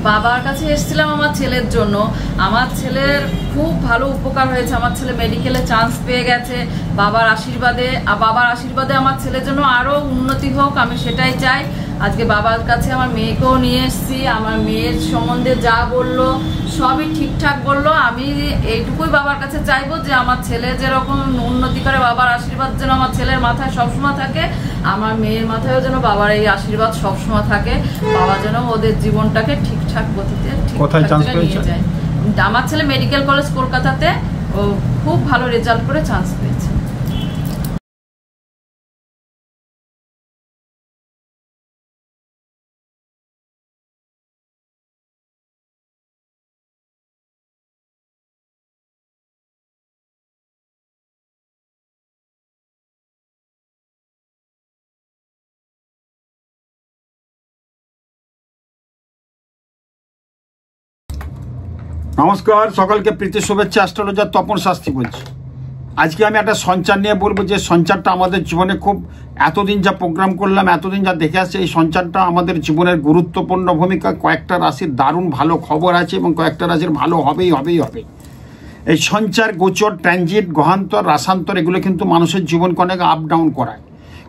বাবার কাছে এসেছিলাম আমার ছেলের জন্য। আমার ছেলের খুব ভালো উপকার হয়েছে, আমার ছেলে মেডিকেলে চান্স পেয়ে গেছে বাবার আশীর্বাদে। আমার ছেলের জন্য আরও উন্নতি হোক, আমি সেটাই চাই। আজকে বাবার কাছে আমার মেয়েকেও নিয়ে এসেছি। আমার মেয়ের সম্বন্ধে যা বললো সবই ঠিকঠাক বললো। আমি এইটুকুই বাবার কাছে চাইবো যে আমার ছেলে যেরকম উন্নতি করে, বাবার আশীর্বাদ যেন আমার ছেলের মাথায় সবসময় থাকে, আমার মেয়ের মাথায়ও যেন বাবার এই আশীর্বাদ সবসময় থাকে। বাবা যেন ওদের জীবনটাকে ঠিকঠাক গতিতে নিয়ে যায়। আমার ছেলে মেডিকেল কলেজ কলকাতাতে ও খুব ভালো রেজাল্ট করে চান্স পেয়েছে। নমস্কার, সকলকে প্রীতি শুভেচ্ছা। অ্যাস্ট্রোলজার তপন শাস্ত্রী বলছি। আজকে আমি একটা সঞ্চার নিয়ে বলবো, যে সঞ্চারটা আমাদের জীবনে খুব, এতদিন যা প্রোগ্রাম করলাম, এতদিন যা দেখে আসছে, এই সঞ্চারটা আমাদের জীবনের গুরুত্বপূর্ণ ভূমিকা। কয়েকটা রাশির দারুণ ভালো খবর আছে এবং কয়েকটা রাশির ভালো হবেই হবে। এই সঞ্চার, গোচর, ট্রানজিট, গ্রহান্তর, রাশান্তর এগুলো কিন্তু মানুষের জীবনকে অনেক আপ ডাউন করায়।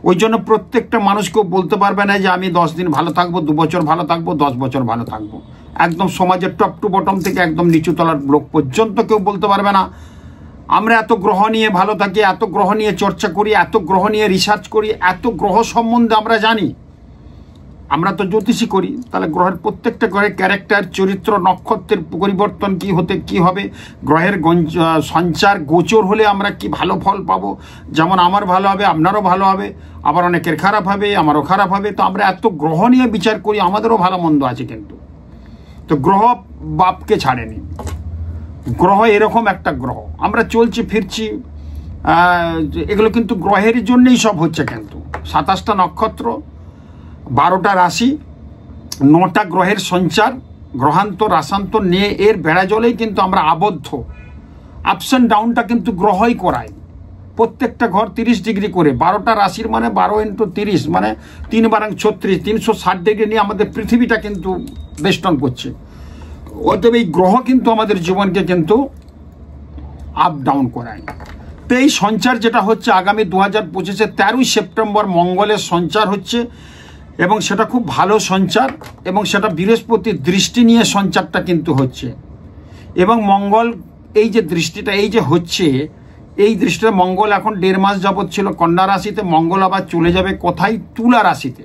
ওই জন্য প্রত্যেকটা মানুষকেও বলতে পারবে না যে আমি 10 দিন ভালো থাকবো, 2 বছর ভালো থাকবো, 10 বছর ভালো থাকবো। একদম সমাজের টপ টু বটম থেকে একদম নিচু তলার লোক পর্যন্ত কেউ বলতে পারবে না আমরা এত গ্রহ নিয়ে ভালো থাকি, এত গ্রহ নিয়ে চর্চা করি, এত গ্রহ নিয়ে রিসার্চ করি, এত গ্রহ সম্বন্ধে আমরা জানি। আমরা তো জ্যোতিষী করি, তাহলে গ্রহের প্রত্যেকটা গ্রহের ক্যারেক্টার, চরিত্র, নক্ষত্রের পরিবর্তন কি হবে, গ্রহের সঞ্চার গোচর হলে আমরা কি ভালো ফল পাবো। যেমন আমার ভালো হবে, আপনারও ভালো হবে, আবার অনেকের খারাপ হবে, আমারও খারাপ হবে। তো আমরা এত গ্রহ নিয়ে বিচার করি, আমাদেরও ভালো মন্দ আছে। কিন্তু তো গ্রহ বাপকে ছাড়েনি। গ্রহ এরকম একটা গ্রহ, আমরা চলছি ফিরছি, এগুলো কিন্তু গ্রহের জন্যই সব হচ্ছে। কিন্তু 27টা নক্ষত্র, 12টা রাশি, 9টা গ্রহের সঞ্চার, গ্রহান্তর, রাশান্তর নিয়ে এর বেড়া জলেই কিন্তু আমরা আবদ্ধ। আপস অ্যান্ড ডাউনটা কিন্তু গ্রহই করায়। প্রত্যেকটা ঘর 30 ডিগ্রি করে, 12টা রাশির মানে 12 × 30 মানে 3 × 36, 360 ডিগ্রি নিয়ে আমাদের পৃথিবীটা কিন্তু বেষ্টন করছে। অতএব এই গ্রহ কিন্তু আমাদের জীবনকে কিন্তু আপ ডাউন করায়। তো এই সঞ্চার যেটা হচ্ছে আগামী 2025-এ 13ই সেপ্টেম্বর মঙ্গলের সঞ্চার হচ্ছে, এবং সেটা খুব ভালো সঞ্চার, এবং সেটা বৃহস্পতির দৃষ্টি নিয়ে সঞ্চারটা কিন্তু হচ্ছে। এবং মঙ্গল এই যে দৃষ্টিটা এই যে হচ্ছে, এই দৃষ্টিটা মঙ্গল এখন 1.5 মাস যাবৎ ছিল কন্যা রাশিতে, মঙ্গল আবার চলে যাবে কোথায়, তুলা রাশিতে।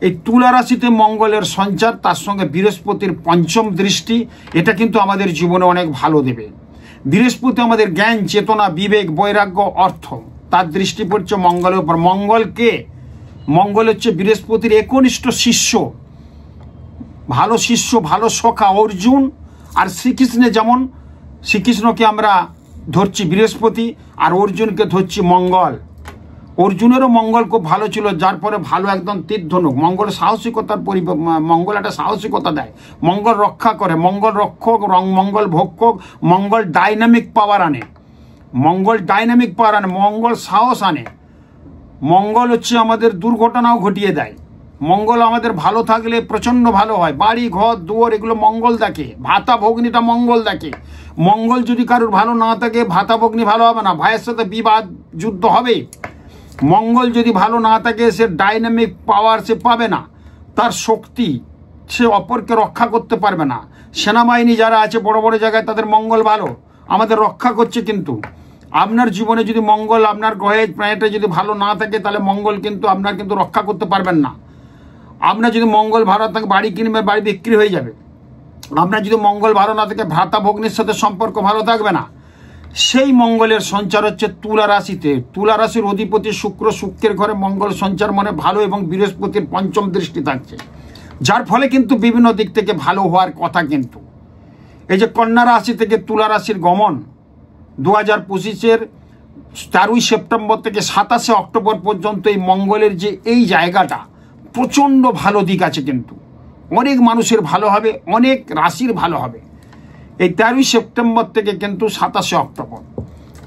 এই তুলা রাশিতে মঙ্গলের সঞ্চার, তার সঙ্গে বৃহস্পতির পঞ্চম দৃষ্টি, এটা কিন্তু আমাদের জীবনে অনেক ভালো দেবে। বৃহস্পতি আমাদের জ্ঞান, চেতনা, বিবেক, বৈরাগ্য, অর্থ, তার দৃষ্টি পড়ছে মঙ্গলের উপর। মঙ্গলকে, মঙ্গল হচ্ছে বৃহস্পতির একনিষ্ঠ শিষ্য, ভালো শিষ্য, ভালো সখা অর্জুন। আর শ্রীকৃষ্ণে যেমন, শ্রীকৃষ্ণকে আমরা ধরছি বৃহস্পতি, আর অর্জুনকে ধরছি মঙ্গল। অর্জুনেরও মঙ্গল খুব ভালো ছিল, যার পরে ভালো একদম তীরধনুক। মঙ্গল সাহসিকতার মঙ্গল একটা সাহসিকতা দেয়, মঙ্গল রক্ষা করে, মঙ্গল রক্ষক, মঙ্গল ভক্ষক, মঙ্গল ডাইনামিক পাওয়ার আনে, মঙ্গল ডাইনামিক পাওয়ার আনে, মঙ্গল সাহস আনে। মঙ্গল হচ্ছে আমাদের দুর্ঘটনাও ঘটিয়ে দেয়। মঙ্গল আমাদের ভালো থাকলে প্রচণ্ড ভালো হয়, বাড়ি ঘর দুয়ার এগুলো মঙ্গল দেখে, ভাতা ভগ্নিটা মঙ্গল দেখে। মঙ্গল যদি কারোর ভালো না থাকে, ভাতা ভগ্নি ভালো হবে না, ভাইয়ের সাথে বিবাদ যুদ্ধ হবে। মঙ্গল যদি ভালো না থাকে, সে ডাইনামিক পাওয়ার সে পাবে না, তার শক্তি, সে অপরকে রক্ষা করতে পারবে না। সেনাবাহিনী যারা আছে বড় বড় জায়গায়, তাদের মঙ্গল ভালো, আমাদের রক্ষা করছে। কিন্তু আপনার জীবনে যদি মঙ্গল, আপনার গ্রহে প্ল্যানেটে যদি ভালো না থাকে, তাহলে মঙ্গল কিন্তু আপনার কিন্তু রক্ষা করতে পারবেন না। আপনার যদি মঙ্গল ভালো থাকে, বাড়ি কিনবে, বাড়ি বিক্রি হয়ে যাবে। আপনার যদি মঙ্গল ভালো না থাকে, ভ্রাতা ভগ্নির সাথে সম্পর্ক ভালো থাকবে না। সেই মঙ্গলের সঞ্চার হচ্ছে তুলা রাশিতে। তুলা রাশির অধিপতি শুক্র, শুক্রের ঘরে মঙ্গল সঞ্চার মানে ভালো, এবং বৃহস্পতির পঞ্চম দৃষ্টি থাকছে, যার ফলে কিন্তু বিভিন্ন দিক থেকে ভালো হওয়ার কথা। কিন্তু এই যে কন্যা রাশি থেকে তুলা রাশির গমন 2025-এর 13ই সেপ্টেম্বর থেকে 27শে অক্টোবর পর্যন্ত, এই মঙ্গলের যে এই জায়গাটা প্রচণ্ড ভালো দিক আছে। কিন্তু অনেক মানুষের ভালো হবে, অনেক রাশির ভালো হবে। এই 13ই সেপ্টেম্বর থেকে কিন্তু 27শে অক্টোবর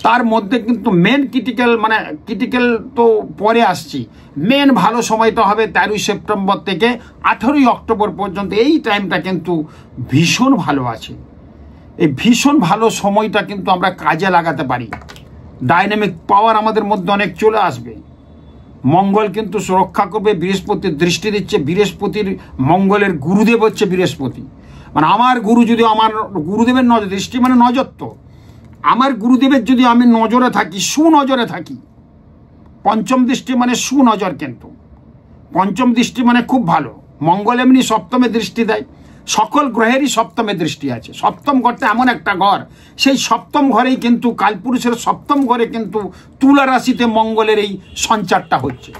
তার মধ্যে কিন্তু মেন ক্রিটিক্যাল তো পরে আসছি, মেন ভালো সময়টা হবে 13ই সেপ্টেম্বর থেকে 18ই অক্টোবর পর্যন্ত। এই টাইমটা কিন্তু ভীষণ ভালো আছে। এই ভীষণ ভালো সময়টা কিন্তু আমরা কাজে লাগাতে পারি। ডাইনামিক পাওয়ার আমাদের মধ্যে অনেক চলে আসবে। মঙ্গল কিন্তু সুরক্ষা করবে, বৃহস্পতির দৃষ্টি দিচ্ছে। বৃহস্পতির মঙ্গলের গুরুদেব হচ্ছে বৃহস্পতি। মানে আমার গুরু যদি আমার গুরুদেবের নজর, দৃষ্টি মানে নজর, তো আমার গুরুদেবের যদি আমি নজরে থাকি, সুনজরে থাকি, পঞ্চম দৃষ্টি মানে সুনজর, কিন্তু পঞ্চম দৃষ্টি মানে খুব ভালো। মঙ্গল এমনি সপ্তমে দৃষ্টি দেয়, সকল গ্রহেরই সপ্তমে দৃষ্টি আছে। সপ্তম ঘরটা এমন একটা ঘর, সেই সপ্তম ঘরেই কিন্তু কালপুরুষের সপ্তম ঘরে কিন্তু তুলা রাশিতে মঙ্গলের এই সঞ্চারটা হচ্ছে।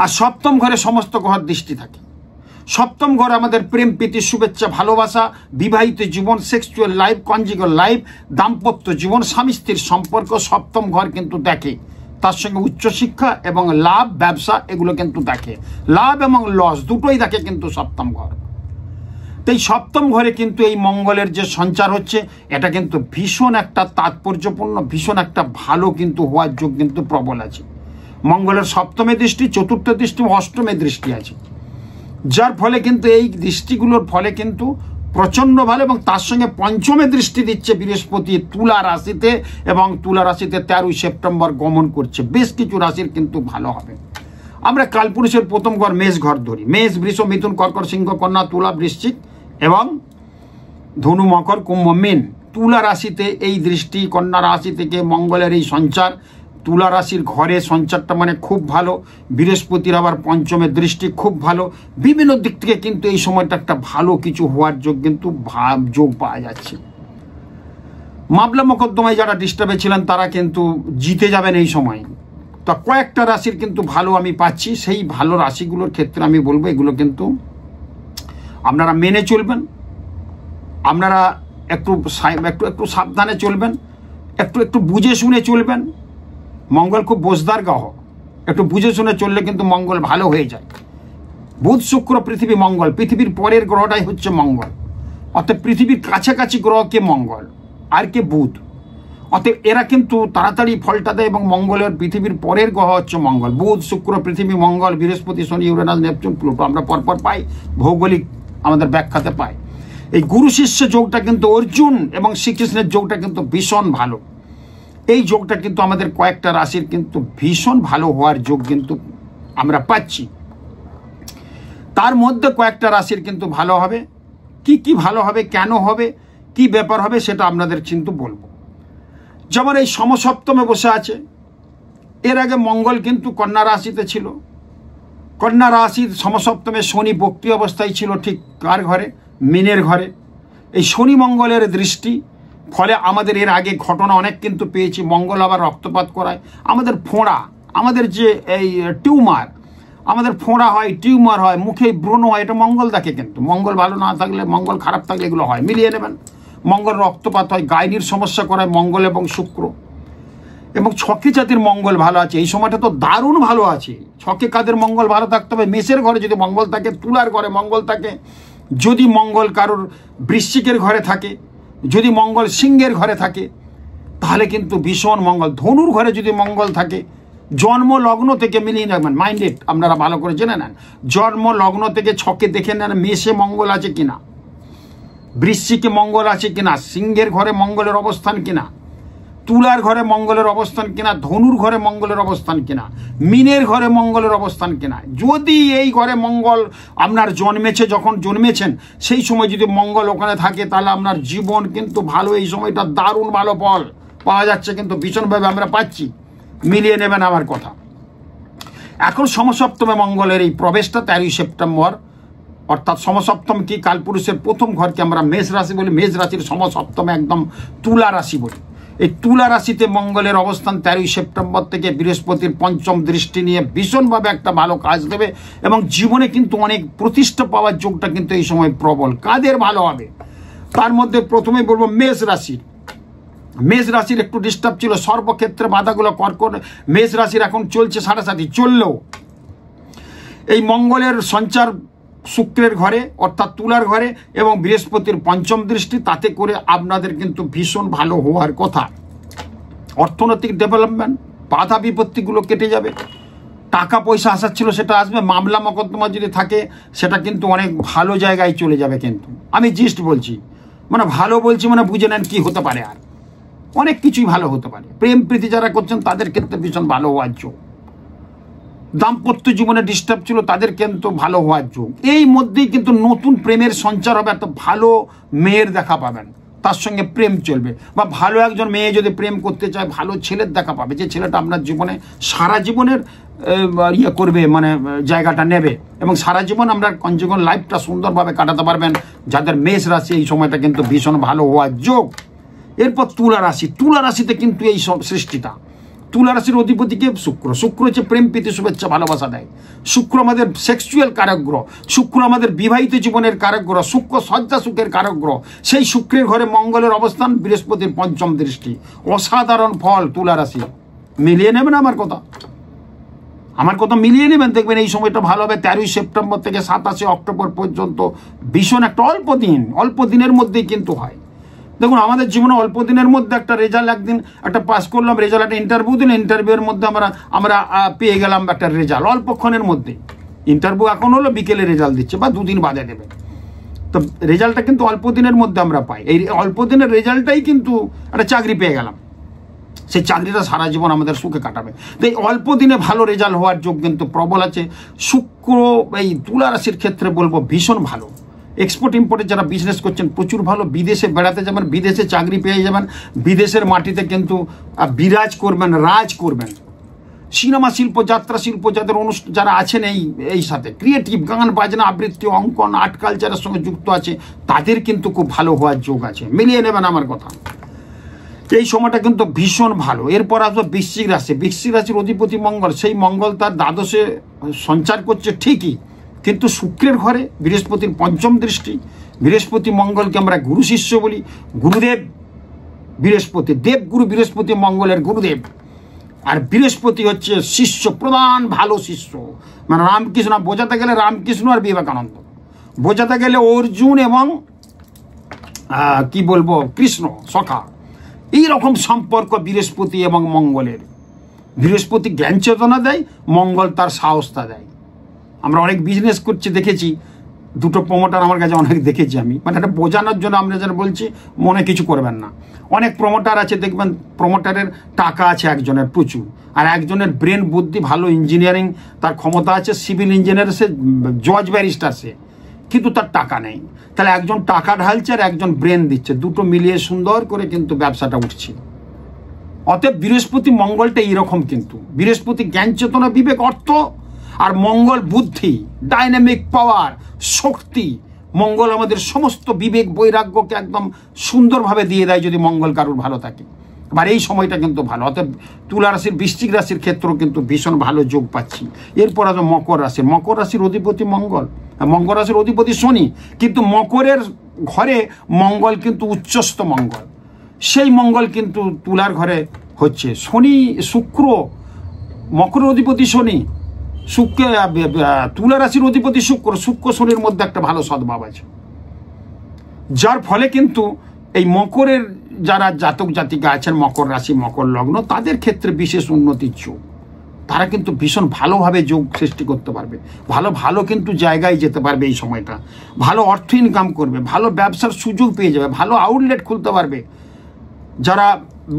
আর সপ্তম ঘরে সমস্ত গ্রহের দৃষ্টি থাকে। সপ্তম ঘর আমাদের প্রেম, প্রীতি, শুভেচ্ছা, ভালোবাসা, বিবাহিত জীবন, সেক্সুয়াল লাইফ, কনজিগাল লাইফ, দাম্পত্য জীবন, স্বামী স্ত্রীর সম্পর্ক সপ্তম ঘর কিন্তু দেখে। তার সঙ্গে উচ্চশিক্ষা এবং লাভ, ব্যবসা, এগুলো কিন্তু দেখে। লাভ এবং লস দুটোই দেখে কিন্তু সপ্তম ঘর। তো এই সপ্তম ঘরে কিন্তু এই মঙ্গলের যে সঞ্চার হচ্ছে, এটা কিন্তু ভীষণ একটা তাৎপর্যপূর্ণ, ভীষণ একটা ভালো কিন্তু হওয়ার যোগ কিন্তু প্রবল আছে। মঙ্গলের সপ্তমে দৃষ্টি, চতুর্থ দৃষ্টি, অষ্টমে দৃষ্টি আছে, যার ফলে কিন্তু এই দৃষ্টিগুলোর ফলে কিন্তু প্রচণ্ড ভালো। এবং তার সঙ্গে পঞ্চমে দৃষ্টি দিচ্ছে বৃহস্পতি তুলা রাশিতে, এবং তুলা রাশিতে 13ই সেপ্টেম্বর গমন করছে। বেশ কিছু রাশির কিন্তু ভালো হবে। আমরা কালপুরুষের প্রথম ঘর মেষ ঘর ধরি। মেষ, বৃষ, মিথুন, কর্কট, সিংহ, কন্যা, তুলা, বৃশ্চিক এবং ধনু, মকর, কুম্ভ, মীন। তুলা রাশিতে এই দৃষ্টি, কন্যা রাশি থেকে মঙ্গলের এই সঞ্চার, তুলা রাশির ঘরে সঞ্চারটা মানে খুব ভালো। বৃহস্পতির আবার পঞ্চমের দৃষ্টি খুব ভালো। বিভিন্ন দিক থেকে কিন্তু এই সময়টা একটা ভালো কিছু হওয়ার যোগ কিন্তু যোগ পাওয়া যাচ্ছে। মামলা মোকদ্দমায় যারা ডিস্টার্বে ছিলেন তারা কিন্তু জিতে যাবেন এই সময়। তো কয়েকটা রাশির কিন্তু ভালো আমি পাচ্ছি। সেই ভালো রাশিগুলোর ক্ষেত্রে আমি বলবো এগুলো কিন্তু আপনারা মেনে চলবেন। আপনারা একটু সাবধানে চলবেন, একটু বুঝে শুনে চলবেন। মঙ্গল খুব বোঝদার গ্রহ, একটু বুঝে শুনে চললে কিন্তু মঙ্গল ভালো হয়ে যায়। বুধ, শুক্র, পৃথিবী, মঙ্গল, পৃথিবীর পরের গ্রহটাই হচ্ছে মঙ্গল। অর্থাৎ পৃথিবীর কাছাকাছি গ্রহ কে মঙ্গল আর কে বুধ। অতএব এরা কিন্তু তাড়াতাড়ি ফলটা দেয়, এবং মঙ্গলের পৃথিবীর পরের গ্রহ হচ্ছে মঙ্গল। বুধ, শুক্র, পৃথিবী, মঙ্গল, বৃহস্পতি, শনি, ইউরেনাস, নেপচুন, প্লুটো আমরা পরপর পাই, ভৌগোলিক আমাদের ব্যাখ্যাতে পাই। এই গুরু শিষ্য যোগটা কিন্তু অর্জুন এবং শ্রীকৃষ্ণের যোগটা কিন্তু ভীষণ ভালো। এই যোগটা কিন্তু আমাদের কয়েকটা রাশির কিন্তু ভীষণ ভালো হওয়ার যোগ কিন্তু আমরা পাচ্ছি। তার মধ্যে কয়েকটা রাশির কিন্তু ভালো হবে। কি ভালো হবে, কেন হবে, কি ব্যাপার হবে, সেটা আপনাদের কিন্তু বলবো। যেমন এই সমসপ্তমে বসে আছে। এর আগে মঙ্গল কিন্তু কন্যা রাশিতে ছিল। কন্যা রাশির সমসপ্তমে শনি বক্রি অবস্থায় ছিল, ঠিক কার ঘরে, মীনের ঘরে। এই শনি মঙ্গলের দৃষ্টি ফলে আমাদের এর আগে ঘটনা অনেক কিন্তু পেয়েছি। মঙ্গল আবার রক্তপাত করায়, আমাদের ফোঁড়া, আমাদের যে এই টিউমার, আমাদের ফোঁড়া হয়, টিউমার হয়, মুখে ব্রণ হয়, এটা মঙ্গল দেখে। কিন্তু মঙ্গল ভালো না থাকলে, মঙ্গল খারাপ থাকলে এগুলো হয়, মিলিয়ে নেবেন। মঙ্গল রক্তপাত হয়, গাইনির সমস্যা করায় মঙ্গল এবং শুক্র। এবং ছকে জাতির মঙ্গল ভালো আছে, এই সময়টা তো দারুণ ভালো আছে। ছকে কাদের মঙ্গল ভালো থাকতে হবে, মেষের ঘরে যদি মঙ্গল থাকে, তুলার ঘরে মঙ্গল থাকে, যদি মঙ্গল কারোর বৃশ্চিকের ঘরে থাকে, যদি মঙ্গল সিংহের ঘরে থাকে, তাহলে কিন্তু ভীষণ মঙ্গল। ধনুর ঘরে যদি মঙ্গল থাকে, জন্ম লগ্ন থেকে মিলিয়ে নেবেন, মাইন্ডেড আপনারা ভালো করে জেনে নেন। জন্ম লগ্ন থেকে ছকে দেখে নেন মেষে মঙ্গল আছে কিনা, বৃশ্চিকে মঙ্গল আছে কিনা, সিংহের ঘরে মঙ্গলের অবস্থান কিনা, তুলার ঘরে মঙ্গলের অবস্থান কিনা, ধনুর ঘরে মঙ্গলের অবস্থান কিনা, মীনের ঘরে মঙ্গলের অবস্থান কিনা। যদি এই ঘরে মঙ্গল আপনার জন্মেছে, যখন জন্মেছেন সেই সময় যদি মঙ্গল ওখানে থাকে, তাহলে আপনার জীবন কিন্তু ভালো। এই সময়টা দারুণ ভালো ফল পাওয়া যাচ্ছে, কিন্তু ভীষণভাবে আমরা পাচ্ছি, মিলিয়ে নেবেন আমার কথা। এখন সমসপ্তমে মঙ্গলের এই প্রবেশটা 13ই সেপ্টেম্বর, অর্থাৎ সমসপ্তম কি, কালপুরুষের প্রথম ঘরকে আমরা মেষ রাশি বলি। মেষ রাশির সমসপ্তমে একদম তুলা রাশি বলি। এই তুলা রাশিতে মঙ্গলের অবস্থান 13ই সেপ্টেম্বর থেকে বৃহস্পতির পঞ্চম দৃষ্টি নিয়ে ভীষণভাবে একটা ভালো কাজ দেবে, এবং জীবনে কিন্তু অনেক প্রতিষ্ঠা পাওয়ার যোগটা কিন্তু এই সময় প্রবল। কাদের ভালো হবে, তার মধ্যে প্রথমে বলবো মেষ রাশির। মেষ রাশির একটু ডিস্টার্ব ছিল, সর্বক্ষেত্রে বাধাগুলো কর্কট। মেষ রাশির এখন চলছে 7.5, চললেও এই মঙ্গলের সঞ্চার শুক্রের ঘরে অর্থাৎ তুলার ঘরে এবং বৃহস্পতির পঞ্চম দৃষ্টি, তাতে করে আপনাদের কিন্তু ভীষণ ভালো হওয়ার কথা। অর্থনৈতিক ডেভেলপমেন্ট, বাধা বিপত্তিগুলো কেটে যাবে, টাকা পয়সা আসার ছিল সেটা আসবে, মামলা মকদ্দমা যদি থাকে সেটা কিন্তু অনেক ভালো জায়গায় চলে যাবে। কিন্তু আমি জিস্ট বলছি, মানে ভালো বলছি, মানে বুঝে নেন কি হতে পারে, আর অনেক কিছুই ভালো হতে পারে। প্রেম প্রীতি যারা করছেন তাদের ক্ষেত্রে ভীষণ ভালো হওয়ার যোগ, দাম্পত্য জীবনে ডিস্টার্ব ছিল তাদের কিন্তু ভালো হওয়ার যোগ। এই মধ্যেই কিন্তু নতুন প্রেমের সঞ্চার হবে, এত ভালো মেয়ের দেখা পাবেন, তার সঙ্গে প্রেম চলবে, বা ভালো একজন মেয়ে যদি প্রেম করতে চায় ভালো ছেলের দেখা পাবে, যে ছেলেটা আপনার জীবনে সারা জীবনের ইয়ে করবে, মানে জায়গাটা নেবে, এবং সারা জীবন আমরা কনজুগাল লাইফটা সুন্দরভাবে কাটাতে পারবেন। যাদের মেষ রাশি এই সময়টা কিন্তু ভীষণ ভালো হওয়ার যোগ। এরপর তুলা রাশি, তুলা রাশিতে কিন্তু এই সব সৃষ্টিটা, তুলা রাশির অধিপতিকে শুক্র, শুক্র হচ্ছে প্রেম প্রীতি শুভেচ্ছা ভালোবাসা দেয়। শুক্র আমাদের সেক্সুয়াল কারক গ্রহ, শুক্র আমাদের বিবাহিত জীবনের কারক গ্রহ, শুক্র সজ্জা সুখের কারক গ্রহ। সেই শুক্রের ঘরে মঙ্গলের অবস্থান, বৃহস্পতির পঞ্চম দৃষ্টি, অসাধারণ ফল তুলা রাশি। মিলিয়ে নেবেন আমার কথা, আমার কথা মিলিয়ে নেবেন, দেখবেন এই সময়টা ভালো হবে। 13ই সেপ্টেম্বর থেকে 27শে অক্টোবর পর্যন্ত ভীষণ একটা অল্প দিনের মধ্যেই কিন্তু হয়। দেখুন আমাদের জীবনে অল্প দিনের মধ্যে একটা রেজাল্ট, একদিন একটা পাস করলাম রেজাল্ট, একটা ইন্টারভিউ দিন, ইন্টারভিউয়ের মধ্যে আমরা পেয়ে গেলাম একটা রেজাল্ট অল্পক্ষণের মধ্যে। ইন্টারভিউ এখন হলো, বিকেলে রেজাল্ট দিচ্ছে বা দুদিন বাদে দেবে, তো রেজাল্টটা কিন্তু অল্প দিনের মধ্যে আমরা পাই। এই অল্প দিনের রেজাল্টটাই কিন্তু একটা চাকরি পেয়ে গেলাম, সেই চাকরিটা সারা জীবন আমাদের সুখে কাটাবে। তো এই অল্প দিনে ভালো রেজাল্ট হওয়ার যোগ কিন্তু প্রবল আছে। শুক্র এই তুলা রাশির ক্ষেত্রে বলবো ভীষণ ভালো। এক্সপোর্ট ইম্পোর্টে যারা বিজনেস করছেন প্রচুর ভালো, বিদেশে বেড়াতে যাবেন, বিদেশে চাকরি পেয়ে যাবেন, বিদেশের মাটিতে কিন্তু বিরাজ করবেন, রাজ করবেন। সিনেমা শিল্প, যাত্রা শিল্প যাদের যারা আছেন এই সাথে ক্রিয়েটিভ, গান বাজনা আবৃত্তি, অঙ্কন, আর্ট কালচারের সঙ্গে যুক্ত আছে, তাদের কিন্তু খুব ভালো হওয়ার যোগ আছে। মিলিয়ে নেবেন আমার কথা, এই সময়টা কিন্তু ভীষণ ভালো। এরপর আসবে বৃশ্চিক রাশি, বৃশ্চিক রাশির অধিপতি মঙ্গল, সেই মঙ্গল তার দ্বাদশে সঞ্চার করছে ঠিকই, কিন্তু শুক্রের ঘরে বৃহস্পতির পঞ্চম দৃষ্টি। বৃহস্পতি মঙ্গলকে আমরা গুরু শিষ্য বলি, গুরুদেব বৃহস্পতি, দেবগুরু বৃহস্পতি মঙ্গলের গুরুদেব, আর বৃহস্পতি হচ্ছে শিষ্য, প্রধান ভালো শিষ্য। মানে রামকৃষ্ণ বোঝাতে গেলে রামকৃষ্ণ আর বিবেকানন্দ, বোঝাতে গেলে অর্জুন এবং কি বলবো কৃষ্ণ সখা, এইরকম সম্পর্ক বৃহস্পতি এবং মঙ্গলের। বৃহস্পতি জ্ঞান চেতনা দেয়, মঙ্গল তার সাহসটা দেয়। আমরা অনেক বিজনেস করছি, দেখেছি দুটো প্রমোটার আমার কাছে অনেক দেখেছি আমি, মানে এটা বোঝানোর জন্য আমরা যেন বলছি, মনে কিছু করবেন না। অনেক প্রমোটার আছে দেখবেন, প্রমোটারের টাকা আছে একজনের প্রচুর, আর একজনের ব্রেন বুদ্ধি ভালো, ইঞ্জিনিয়ারিং তার ক্ষমতা আছে, সিভিল ইঞ্জিনিয়ার, সে জজ ব্যারিস্টার সে, কিন্তু তার টাকা নেই। তাহলে একজন টাকা ঢালছে আর একজন ব্রেন দিচ্ছে, দুটো মিলিয়ে সুন্দর করে কিন্তু ব্যবসাটা উঠছে। অতএব বৃহস্পতি মঙ্গলটা এইরকম, কিন্তু বৃহস্পতি জ্ঞান চেতনা বিবেক অর্থ, আর মঙ্গল বুদ্ধি, ডাইনামিক পাওয়ার, শক্তি। মঙ্গল আমাদের সমস্ত বিবেক বৈরাগ্যকে একদম সুন্দরভাবে দিয়ে দেয় যদি মঙ্গল কারুর ভালো থাকে। আর এই সময়টা কিন্তু ভালো। অতএব তুলা রাশির, বৃশ্চিক রাশির ক্ষেত্রেও কিন্তু ভীষণ ভালো যোগ পাচ্ছি। এরপর আছে মকর রাশি, মকর রাশির অধিপতি মঙ্গল, মকর রাশির অধিপতি শনি, কিন্তু মকরের ঘরে মঙ্গল কিন্তু উচ্চস্থ মঙ্গল, সেই মঙ্গল কিন্তু তুলার ঘরে হচ্ছে। শনি শুক্র, মকরের অধিপতি শনি, শুক্র তুলা রাশির অধিপতি শুক্র, শুক্র শনির মধ্যে একটা ভালো সদ্ভাব আছে, যার ফলে কিন্তু এই মকরের যারা জাতক জাতিকা আছেন, মকর রাশি মকর লগ্ন, তাদের ক্ষেত্রে বিশেষ উন্নতির যোগ। তারা কিন্তু ভীষণ ভালোভাবে যোগ সৃষ্টি করতে পারবে, ভালো কিন্তু জায়গায় যেতে পারবে এই সময়টা, ভালো অর্থ ইনকাম করবে, ভালো ব্যবসার সুযোগ পেয়ে যাবে, ভালো আউটলেট খুলতে পারবে। যারা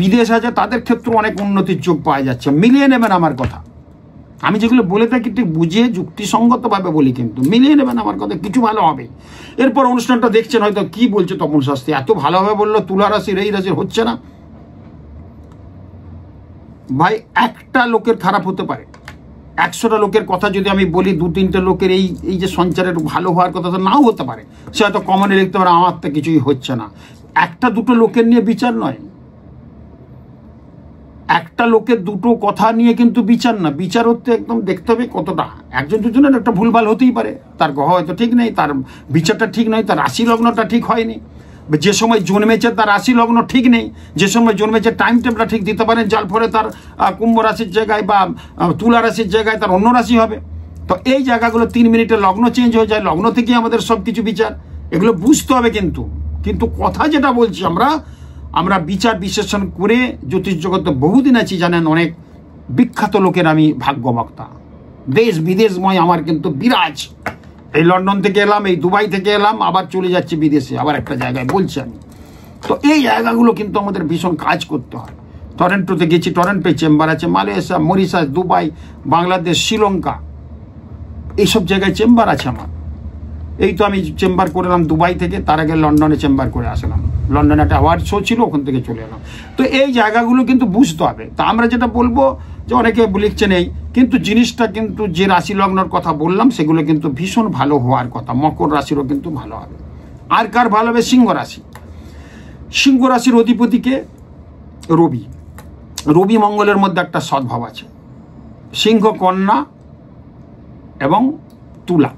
বিদেশ আছে তাদের ক্ষেত্রে অনেক উন্নতির যোগ পাওয়া যাচ্ছে। মিলিয়ে নেবেন আমার কথা, আমি যেগুলো বলে থাকি ঠিক বুঝিয়ে যুক্তিসঙ্গতভাবে বলি, কিন্তু মিলিয়ে নেবেন আমার কথা, কিছু ভালো হবে। এরপর অনুষ্ঠানটা দেখছেন হয়তো কি বলছে তপন শাস্ত্রী, এত ভালোভাবে বললো তুলা রাশির এই রাশির হচ্ছে না। ভাই একটা লোকের খারাপ হতে পারে, 100টা লোকের কথা যদি আমি বলি, 2-3টে লোকের এই যে সঞ্চারের ভালো হওয়ার কথা তো নাও হতে পারে, সে হয়তো কমনে লিখতে পারে আমার তো কিছুই হচ্ছে না। 1-2 লোকের নিয়ে বিচার নয়, একটা লোকের দুটো কথা নিয়ে কিন্তু বিচার না, বিচার হতে একদম দেখতে হবে কতটা। একজন দুজনের একটা ভুলভাল হতেই পারে, তার গ্রহ হয়তো ঠিক নেই, তার বিচারটা ঠিক নয়, তার রাশি লগ্নটা ঠিক হয়নি, যে সময় জন্মেছে তার রাশি লগ্ন ঠিক নেই, যে সময় জন্মেছে টাইম টেবিলটা ঠিক দিতে পারেন, যার ফলে তার কুম্ভ রাশির জায়গায় বা তুলা রাশির জায়গায় তার অন্য রাশি হবে। তো এই জায়গাগুলো 3 মিনিটে লগ্ন চেঞ্জ হয়ে যায়, লগ্ন থেকেই আমাদের সব কিছু বিচার, এগুলো বুঝতে হবে। কিন্তু কথা যেটা বলছি আমরা, আমরা বিচার বিশ্লেষণ করে জ্যোতিষ জগতে বহুদিন আছি জানেন, অনেক বিখ্যাত লোকের আমি ভাগ্যবক্তা, দেশ বিদেশময় আমার কিন্তু বিরাজ। এই লন্ডন থেকে এলাম, এই দুবাই থেকে এলাম, আবার চলে যাচ্ছি বিদেশে, আবার একটা জায়গায় বলছি আমি। তো এই জায়গাগুলো কিন্তু আমাদের ভীষণ কাজ করতে হয়। টরেন্টোতে গেছি, টরেন্টোয় চেম্বার আছে, Malaysia, Mauritius, Dubai, Bangladesh, Sri Lanka, এইসব জায়গায় চেম্বার আছে আমার। এই তো আমি চেম্বার করে এলাম দুবাই থেকে, তার আগে লন্ডনে চেম্বার করে আসলাম। লন্ডনে একটা অ্যাওয়ার্ড শো ছিল, ওখান থেকে চলে এলাম। তো এই জায়গাগুলো কিন্তু বুঝতে হবে। তা আমরা যেটা বলবো যে অনেকে লিখছেন এই, কিন্তু জিনিসটা কিন্তু যে রাশি লগ্নর কথা বললাম সেগুলো কিন্তু ভীষণ ভালো হওয়ার কথা। মকর রাশিরও কিন্তু ভালো হবে। আর কার ভালো হবে? সিংহ রাশি। সিংহ রাশির অধিপতিকে রবি। রবি মঙ্গলের মধ্যে একটা সদ্ভাব আছে। সিংহ, কন্যা এবং তুলা,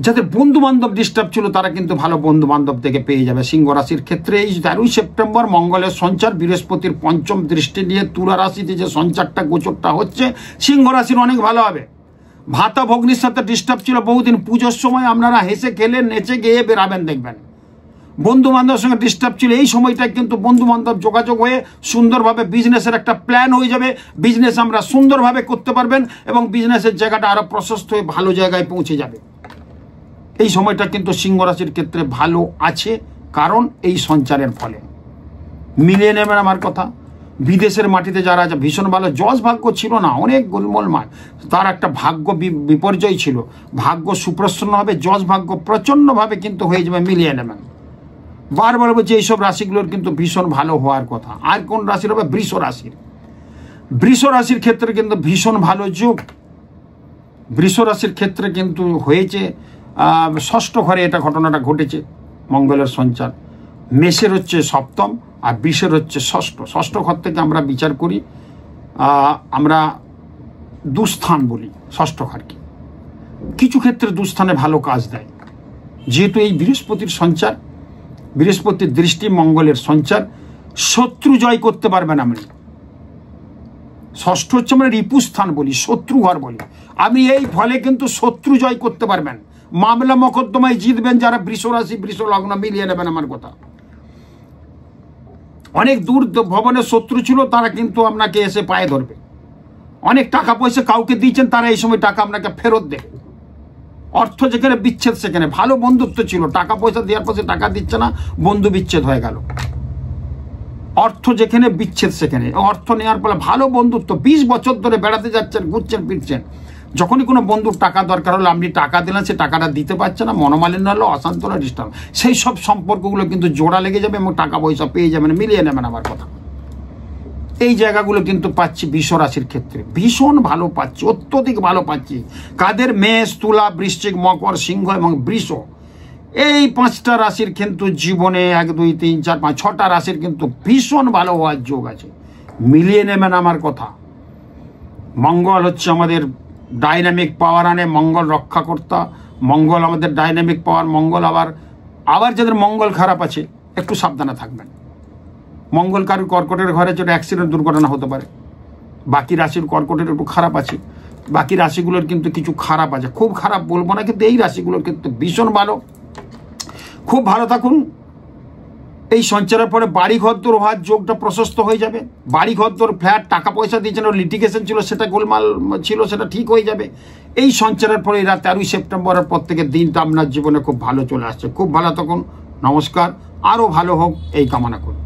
যাদের বন্ধু বান্ধব ডিস্টার্ব ছিল তারা কিন্তু ভালো বন্ধু বান্ধব থেকে পেয়ে যাবে। সিংহ রাশির ক্ষেত্রে এই 13ই সেপ্টেম্বর মঙ্গলের সঞ্চার, বৃহস্পতির পঞ্চম দৃষ্টি নিয়ে তুলা রাশিতে যে সঞ্চারটা গোচরটা হচ্ছে, সিংহ রাশির অনেক ভালো হবে। ভাতা ভগ্নির সাথে ডিস্টার্ব ছিল বহুদিন, পুজোর সময় আপনারা হেসে খেলে নেচে গিয়ে বেরাবেন দেখবেন। বন্ধু বান্ধবের সঙ্গে ডিস্টার্ব ছিল, এই সময়টায় কিন্তু বন্ধু বান্ধব যোগাযোগ হয়ে সুন্দরভাবে বিজনেসের একটা প্ল্যান হয়ে যাবে। বিজনেস আমরা সুন্দরভাবে করতে পারবেন এবং বিজনেসের জায়গাটা আরো প্রশস্ত হয়ে ভালো জায়গায় পৌঁছে যাবে। এই সময়টা কিন্তু সিংহ রাশির ক্ষেত্রে ভালো আছে, কারণ এই সঞ্চারের ফলে মিলিয়ে নেবেন আমার কথা। বিদেশের মাটিতে যারা আছে ভীষণ ভালো। যশ ভাগ্য ছিল না, অনেক গোলমাল, তার একটা ভাগ্য বিপর্যয় ছিল, ভাগ্য সুপ্রসন্ন হবে, যশ ভাগ্য প্রচন্ডভাবে কিন্তু হয়ে যাবে, মিলিয়ে নেবেন। বারবার বলছি এইসব রাশিগুলোর কিন্তু ভীষণ ভালো হওয়ার কথা। আর কোন রাশির হবে? বৃষ রাশির। বৃষ রাশির ক্ষেত্রে কিন্তু ভীষণ ভালো যোগ। বৃষ রাশির ক্ষেত্রে কিন্তু হয়েছে ষষ্ঠ ঘরে এটা ঘটনাটা ঘটেছে, মঙ্গলের সঞ্চার। মেষের হচ্ছে সপ্তম আর বৃষের হচ্ছে ষষ্ঠ। ষষ্ঠ ঘর থেকে আমরা বিচার করি, আমরা দুস্থান বলি ষষ্ঠ ঘরকে। কিছু ক্ষেত্রে দুস্থানে ভালো কাজ দেয়, যেহেতু এই বৃহস্পতির সঞ্চার, বৃহস্পতির দৃষ্টি, মঙ্গলের সঞ্চার, শত্রু জয় করতে পারবেন আপনি। ষষ্ঠ হচ্ছে আমরা রিপুস্থান বলি, শত্রু ঘর বলি। আপনি এই ফলে কিন্তু শত্রু জয় করতে পারবেন, মামলা মকদ্দমায় জিতবেন। যারা বৃষ রাশি, বৃষ লগ্ন, মিলিয়ে নেবেন আমার কথা। অনেক দূর ভবনের শত্রু ছিল, তারা কিন্তু আপনাকে এসে পায়ে ধরবে। অনেক টাকা পয়সা কাউকে দিয়েছেন, তারা এই সময় টাকা আপনাকে ফেরত দেবে। অর্থ যেখানে বিচ্ছেদ সেখানে। ভালো বন্ধুত্ব ছিল, টাকা পয়সা দেওয়ার পর টাকা দিচ্ছে না, বন্ধু বিচ্ছেদ হয়ে গেল। অর্থ যেখানে বিচ্ছেদ সেখানে। অর্থ নেওয়ার ফলে ভালো বন্ধুত্ব, 20 বছর ধরে বেড়াতে যাচ্ছেন, ঘুরছেন ফিরছেন, যখনই কোনো বন্ধুর টাকা দরকার হলো আপনি টাকা দিলেন, সে টাকাটা দিতে পারছে না, মনোমালিন্য হলো, অশান্ত হলো, ডিস্টার্ব, সেই সব সম্পর্কগুলো কিন্তু জোড়া লেগে যাবে এবং টাকা পয়সা পেয়ে যাবেন, মিলিয়ে নেবেন আমার কথা। এই জায়গাগুলো কিন্তু পাচ্ছি বৃষ রাশির ক্ষেত্রে, ভীষণ ভালো পাচ্ছি, অত্যধিক ভালো পাচ্ছি। কাদের? মেষ, তুলা, বৃশ্চিক, মকর, সিংহ এবং বৃষ। এই 5টা রাশির কিন্তু জীবনে 1, 2, 3, 4, 5, 6টা রাশির কিন্তু ভীষণ ভালো হওয়ার যোগ আছে, মিলিয়ে নেবেন আমার কথা। মঙ্গল হচ্ছে আমাদের ডাইনামিক পাওয়ার আনে, মঙ্গল রক্ষাকর্তা, মঙ্গল আমাদের ডাইনামিক পাওয়ার। মঙ্গল আবার যাদের মঙ্গল খারাপ আছে একটু সাবধানে থাকবেন। মঙ্গল কারোর কর্কটের ঘরে যেটা অ্যাক্সিডেন্ট, দুর্ঘটনা হতে পারে। বাকি রাশির কর্কটের একটু খারাপ আছে, বাকি রাশিগুলোর কিন্তু কিছু খারাপ আছে, খুব খারাপ বলবো না, কিন্তু এই রাশিগুলোর কিন্তু ভীষণ ভালো। খুব ভালো থাকুন। এই সঞ্চারের পরে বাড়ি ঘরদোর হওয়ার যোগটা প্রশস্ত হয়ে যাবে। বাড়ি ঘরদোর, ফ্ল্যাট, টাকা পয়সা দিয়েছেন, লিটিগেশন ছিল, সেটা গোলমাল ছিল, সেটা ঠিক হয়ে যাবে এই সঞ্চারের পরে। এরা 13ই সেপ্টেম্বরের পর থেকে দিনটা আপনার জীবনে খুব ভালো চলে আসছে। খুব ভালো থাকুন, নমস্কার, আরও ভালো হোক এই কামনা করুন।